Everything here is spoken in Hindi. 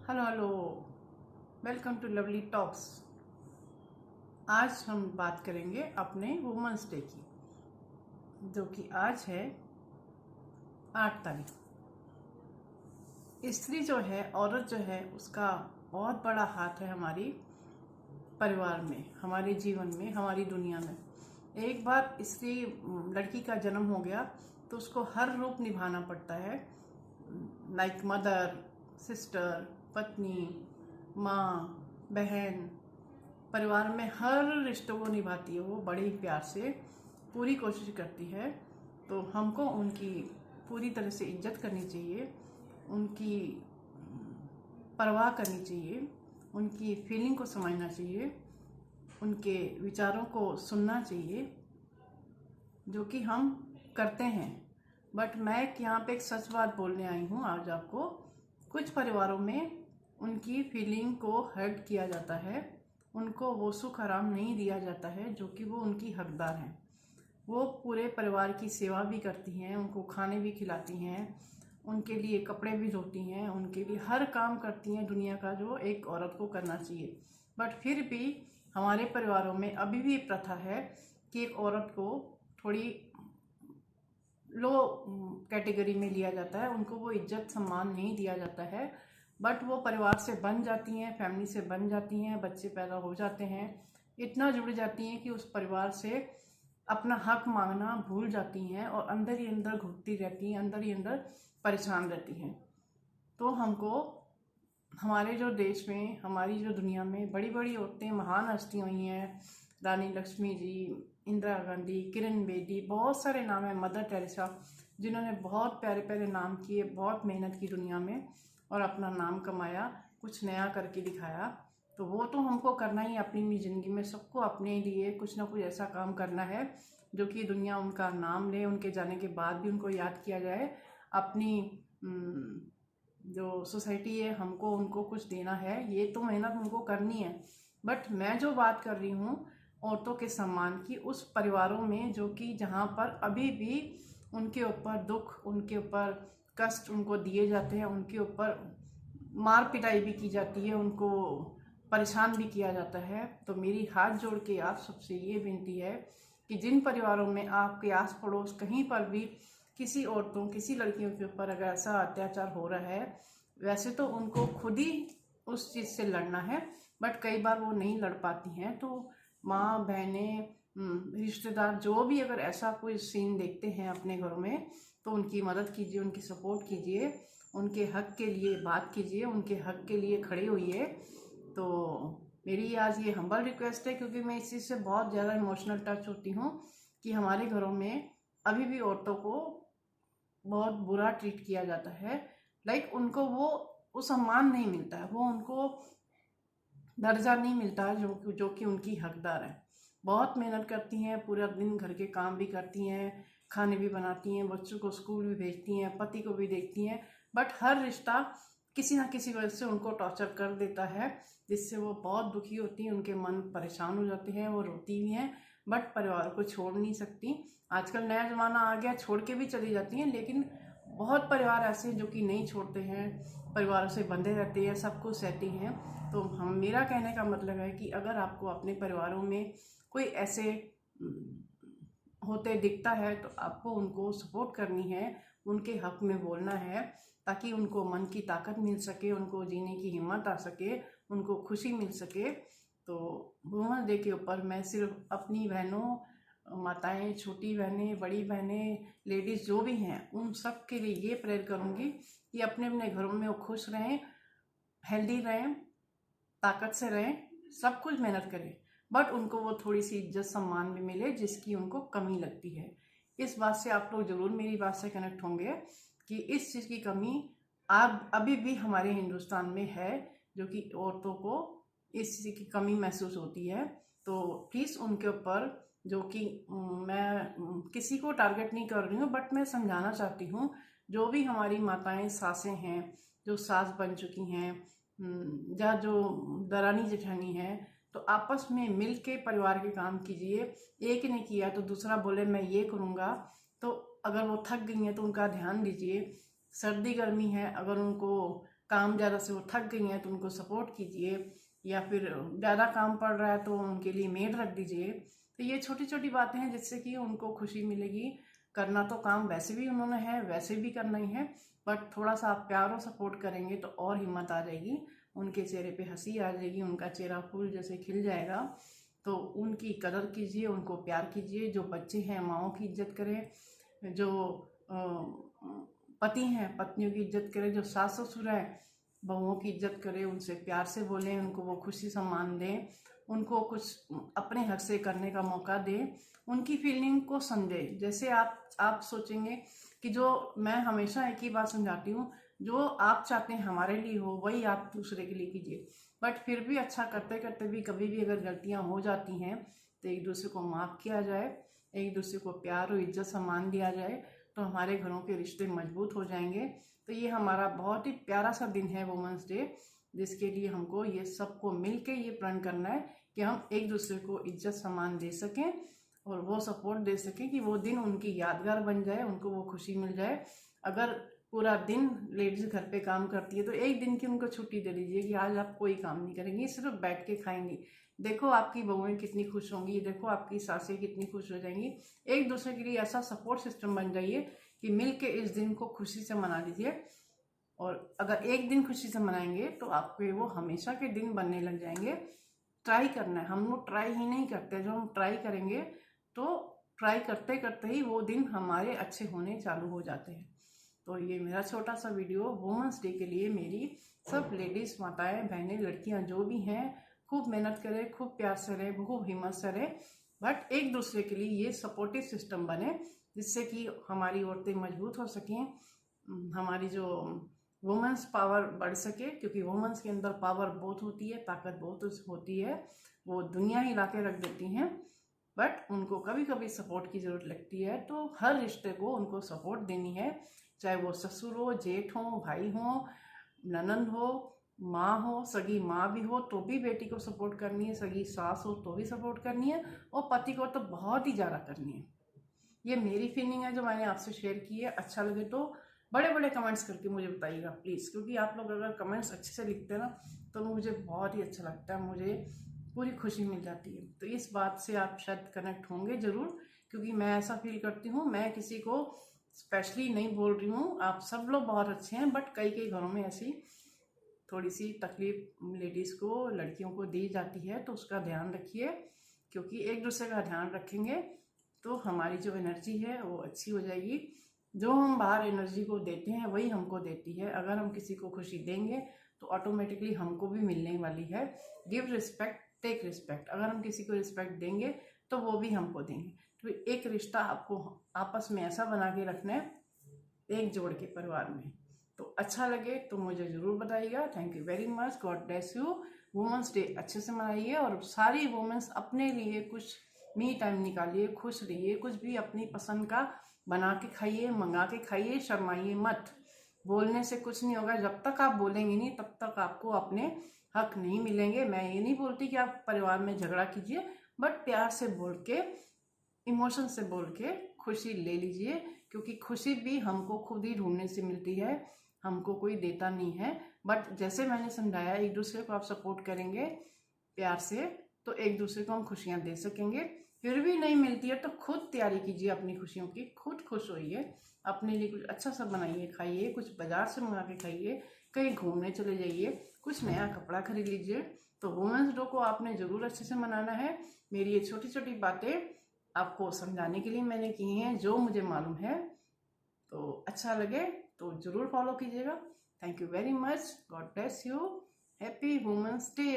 Hello hello, welcome to lovely talks. आज हम बात करेंगे अपने वुमेंस डे की, जो कि आज है 8 तारीख। स्त्री जो है, औरत जो है, उसका बहुत बड़ा हाथ है हमारी परिवार में, हमारे जीवन में, हमारी दुनिया में। एक बार स्त्री लड़की का जन्म हो गया तो उसको हर रूप निभाना पड़ता है, लाइक मदर, सिस्टर, पत्नी, माँ, बहन। परिवार में हर रिश्तों को निभाती है वो बड़े ही प्यार से, पूरी कोशिश करती है। तो हमको उनकी पूरी तरह से इज्जत करनी चाहिए, उनकी परवाह करनी चाहिए, उनकी फीलिंग को समझना चाहिए, उनके विचारों को सुनना चाहिए, जो कि हम करते हैं। बट मैं यहाँ पे एक सच बात बोलने आई हूँ आज आपको। कुछ परिवारों में उनकी फीलिंग को हर्ट किया जाता है, उनको वो सुख आराम नहीं दिया जाता है जो कि वो उनकी हकदार हैं। वो पूरे परिवार की सेवा भी करती हैं, उनको खाने भी खिलाती हैं, उनके लिए कपड़े भी धोती हैं, उनके लिए हर काम करती हैं दुनिया का जो एक औरत को करना चाहिए। बट फिर भी हमारे परिवारों में अभी भी प्रथा है कि एक औरत को थोड़ी लो कैटेगरी में लिया जाता है, उनको वो इज्जत सम्मान नहीं दिया जाता है। बट वो परिवार से बन जाती हैं, फैमिली से बन जाती हैं, बच्चे पैदा हो जाते हैं, इतना जुड़ जाती हैं कि उस परिवार से अपना हक मांगना भूल जाती हैं और अंदर ही अंदर घुटती रहती हैं, अंदर ही अंदर परेशान रहती हैं। तो हमको हमारे जो देश में, हमारी जो दुनिया में बड़ी बड़ी औरतें महान हस्तियाँ हुई हैं, रानी लक्ष्मी जी, इंदिरा गांधी, किरण बेदी, बहुत सारे नाम है, मदर टेरेसा, जिन्होंने बहुत प्यारे प्यारे नाम किए, बहुत मेहनत की दुनिया में और अपना नाम कमाया, कुछ नया करके दिखाया। तो वो तो हमको करना ही अपनी ज़िंदगी में, सबको अपने लिए कुछ ना कुछ ऐसा काम करना है जो कि दुनिया उनका नाम ले, उनके जाने के बाद भी उनको याद किया जाए। अपनी जो सोसाइटी है, हमको उनको कुछ देना है, ये तो मेहनत उनको करनी है। बट मैं जो बात कर रही हूँ औरतों के सम्मान की, उस परिवारों में जो कि जहाँ पर अभी भी उनके ऊपर दुख, उनके ऊपर कष्ट उनको दिए जाते हैं, उनके ऊपर मार पिटाई भी की जाती है, उनको परेशान भी किया जाता है। तो मेरी हाथ जोड़ के आप सबसे ये विनती है कि जिन परिवारों में आपके आस पड़ोस कहीं पर भी किसी औरतों, किसी लड़कियों के ऊपर अगर ऐसा अत्याचार हो रहा है, वैसे तो उनको खुद ही उस चीज़ से लड़ना है, बट कई बार वो नहीं लड़ पाती हैं। तो माँ, बहनें, रिश्तेदार जो भी अगर ऐसा कोई सीन देखते हैं अपने घरों में, तो उनकी मदद कीजिए, उनकी सपोर्ट कीजिए, उनके हक के लिए बात कीजिए, उनके हक के लिए खड़े होइए। तो मेरी आज ये हम्बल रिक्वेस्ट है, क्योंकि मैं इस चीज़ से बहुत ज़्यादा इमोशनल टच होती हूँ कि हमारे घरों में अभी भी औरतों को बहुत बुरा ट्रीट किया जाता है। लाइक उनको वो सम्मान नहीं मिलता है, वो उनको दर्जा नहीं मिलता है जो कि उनकी हकदार है। बहुत मेहनत करती हैं, पूरा दिन घर के काम भी करती हैं, खाने भी बनाती हैं, बच्चों को स्कूल भी भेजती हैं, पति को भी देखती हैं। बट हर रिश्ता किसी ना किसी वजह से उनको टॉर्चर कर देता है, जिससे वो बहुत दुखी होती हैं, उनके मन परेशान हो जाते हैं, वो रोती भी हैं, बट परिवार को छोड़ नहीं सकती। आजकल नया ज़माना आ गया, छोड़ के भी चली जाती हैं, लेकिन बहुत परिवार ऐसे हैं जो कि नहीं छोड़ते हैं, परिवारों से बंधे रहते हैं, सब कुछ सहती हैं। तो हम, मेरा कहने का मतलब है कि अगर आपको अपने परिवारों में कोई ऐसे होते दिखता है, तो आपको उनको सपोर्ट करनी है, उनके हक में बोलना है, ताकि उनको मन की ताकत मिल सके, उनको जीने की हिम्मत आ सके, उनको खुशी मिल सके। तो वुमेन्स डे के ऊपर मैं सिर्फ अपनी बहनों, माताएं, छोटी बहनें, बड़ी बहनें, लेडीज़ जो भी हैं, उन सब के लिए ये प्रेयर करूँगी कि अपने अपने घरों में वो खुश रहें, हेल्दी रहें, ताकत से रहें, सब कुछ मेहनत करें, बट उनको वो थोड़ी सी इज्जत सम्मान भी मिले जिसकी उनको कमी लगती है। इस बात से आप लोग ज़रूर मेरी बात से कनेक्ट होंगे कि इस चीज़ की कमी अब अभी भी हमारे हिंदुस्तान में है, जो कि औरतों को इस चीज़ की कमी महसूस होती है। तो प्लीज़ उनके ऊपर, जो कि मैं किसी को टारगेट नहीं कर रही हूँ, बट मैं समझाना चाहती हूँ, जो भी हमारी माताएं, सासें हैं, जो सास बन चुकी हैं, या जो दरानी जेठानी है, तो आपस में मिल के परिवार के काम कीजिए। एक ने किया तो दूसरा बोले मैं ये करूँगा, तो अगर वो थक गई हैं तो उनका ध्यान दीजिए। सर्दी गर्मी है, अगर उनको काम ज़्यादा से वो थक गई हैं तो उनको सपोर्ट कीजिए, या फिर ज़्यादा काम पड़ रहा है तो उनके लिए मेड रख दीजिए। तो ये छोटी छोटी बातें हैं जिससे कि उनको खुशी मिलेगी। करना तो काम वैसे भी उन्होंने है, वैसे भी करना ही है, बट थोड़ा सा आप प्यार और सपोर्ट करेंगे तो और हिम्मत आ जाएगी, उनके चेहरे पे हंसी आ जाएगी, उनका चेहरा फूल जैसे खिल जाएगा। तो उनकी कदर कीजिए, उनको प्यार कीजिए। जो बच्चे हैं माँओं की इज्जत करें, जो पति हैं पत्नियों की इज्जत करें, जो सास ससुर हैं बहुओं की इज्जत करें, उनसे प्यार से बोलें, उनको वो खुशी सम्मान दें, उनको कुछ अपने हक से करने का मौका दें, उनकी फीलिंग को समझें। जैसे आप सोचेंगे कि जो मैं हमेशा एक ही बात समझाती हूँ, जो आप चाहते हैं हमारे लिए हो वही आप दूसरे के लिए कीजिए। बट फिर भी अच्छा करते करते भी कभी भी अगर गलतियाँ हो जाती हैं तो एक दूसरे को माफ़ किया जाए, एक दूसरे को प्यार और इज्जत सम्मान दिया जाए, तो हमारे घरों के रिश्ते मजबूत हो जाएंगे। तो ये हमारा बहुत ही प्यारा सा दिन है वुमेंस डे, जिसके लिए हमको ये सबको मिल के ये प्रण करना है कि हम एक दूसरे को इज्जत सम्मान दे सकें और वो सपोर्ट दे सकें कि वो दिन उनकी यादगार बन जाए, उनको वो खुशी मिल जाए। अगर पूरा दिन लेडीज घर पे काम करती है तो एक दिन की उनको छुट्टी दे दीजिए कि आज आप कोई काम नहीं करेंगी, सिर्फ बैठ के खाएंगी। देखो आपकी बहुएं कितनी खुश होंगी, देखो आपकी सासें कितनी खुश हो जाएंगी। एक दूसरे के लिए ऐसा सपोर्ट सिस्टम बन जाइए कि मिल के इस दिन को खुशी से मना लीजिए। और अगर एक दिन खुशी से मनाएंगे तो आपके वो हमेशा के दिन बनने लग जाएंगे। ट्राई करना है, हम लोग ट्राई ही नहीं करते, जो हम ट्राई करेंगे तो ट्राई करते करते ही वो दिन हमारे अच्छे होने चालू हो जाते हैं। तो ये मेरा छोटा सा वीडियो वुमेंस डे के लिए मेरी सब लेडीज़ माताएं बहनें लड़कियां जो भी हैं खूब मेहनत करें, खूब प्यार से रहें, खूब हिम्मत से रहें, बट एक दूसरे के लिए ये सपोर्टिव सिस्टम बने जिससे कि हमारी औरतें मजबूत हो सकें, हमारी जो वुमेंस पावर बढ़ सके, क्योंकि वुमेंस के अंदर पावर बहुत होती है, ताकत बहुत होती है, वो दुनिया ही ला के रख देती हैं। बट उनको कभी कभी सपोर्ट की ज़रूरत लगती है, तो हर रिश्ते को उनको सपोर्ट देनी है, चाहे वो ससुर हो, जेठ हो, भाई हो, ननंद हो, माँ हो, सगी माँ भी हो तो भी बेटी को सपोर्ट करनी है, सगी सास हो तो भी सपोर्ट करनी है, और पति को तो बहुत ही ज़्यादा करनी है। ये मेरी फीलिंग है जो मैंने आपसे शेयर की है। अच्छा लगे तो बड़े बड़े कमेंट्स करके मुझे बताइएगा प्लीज़, क्योंकि आप लोग अगर कमेंट्स अच्छे से लिखते हैं ना तो मुझे बहुत ही अच्छा लगता है, मुझे पूरी खुशी मिल जाती है। तो इस बात से आप शायद कनेक्ट होंगे ज़रूर, क्योंकि मैं ऐसा फील करती हूँ। मैं किसी को स्पेशली नहीं बोल रही हूँ, आप सब लोग बहुत अच्छे हैं, बट कई कई घरों में ऐसी थोड़ी सी तकलीफ लेडीज़ को, लड़कियों को दी जाती है, तो उसका ध्यान रखिए, क्योंकि एक दूसरे का ध्यान रखेंगे तो हमारी जो एनर्जी है वो अच्छी हो जाएगी। जो हम बाहर एनर्जी को देते हैं वही हमको देती है। अगर हम किसी को खुशी देंगे तो ऑटोमेटिकली हमको भी मिलने वाली है। Give respect, take respect. अगर हम किसी को रिस्पेक्ट देंगे तो वो भी हमको देंगे। तो एक रिश्ता आपको आपस में ऐसा बना के रखना है, एक जोड़ के परिवार में। तो अच्छा लगे तो मुझे ज़रूर बताइएगा। Thank you very much, God bless you. Women's day अच्छे से मनाइए, और सारी वुमेंस अपने लिए कुछ मी टाइम निकालिए, खुश रहिए, कुछ भी अपनी पसंद का बना के खाइए, मंगा के खाइए, शर्माइए मत। बोलने से कुछ नहीं होगा, जब तक आप बोलेंगे नहीं तब तक आपको अपने हक नहीं मिलेंगे। मैं ये नहीं बोलती कि आप परिवार में झगड़ा कीजिए, बट प्यार से बोल के, इमोशन से बोल के खुशी ले लीजिए, क्योंकि खुशी भी हमको खुद ही ढूंढने से मिलती है, हमको कोई देता नहीं है। बट जैसे मैंने समझाया, एक दूसरे को आप सपोर्ट करेंगे प्यार से तो एक दूसरे को हम खुशियाँ दे सकेंगे। फिर भी नहीं मिलती है तो खुद तैयारी कीजिए अपनी खुशियों की, खुद खुश होइए, अपने लिए कुछ अच्छा सा बनाइए, खाइए, कुछ बाजार से मंगा के खाइए, कहीं घूमने चले जाइए, कुछ नया कपड़ा खरीद लीजिए। तो वुमेंस डे को आपने ज़रूर अच्छे से मनाना है। मेरी ये छोटी छोटी बातें आपको समझाने के लिए मैंने की हैं, जो मुझे मालूम है। तो अच्छा लगे तो ज़रूर फॉलो कीजिएगा। Thank you very much, God bless you, happy women's day.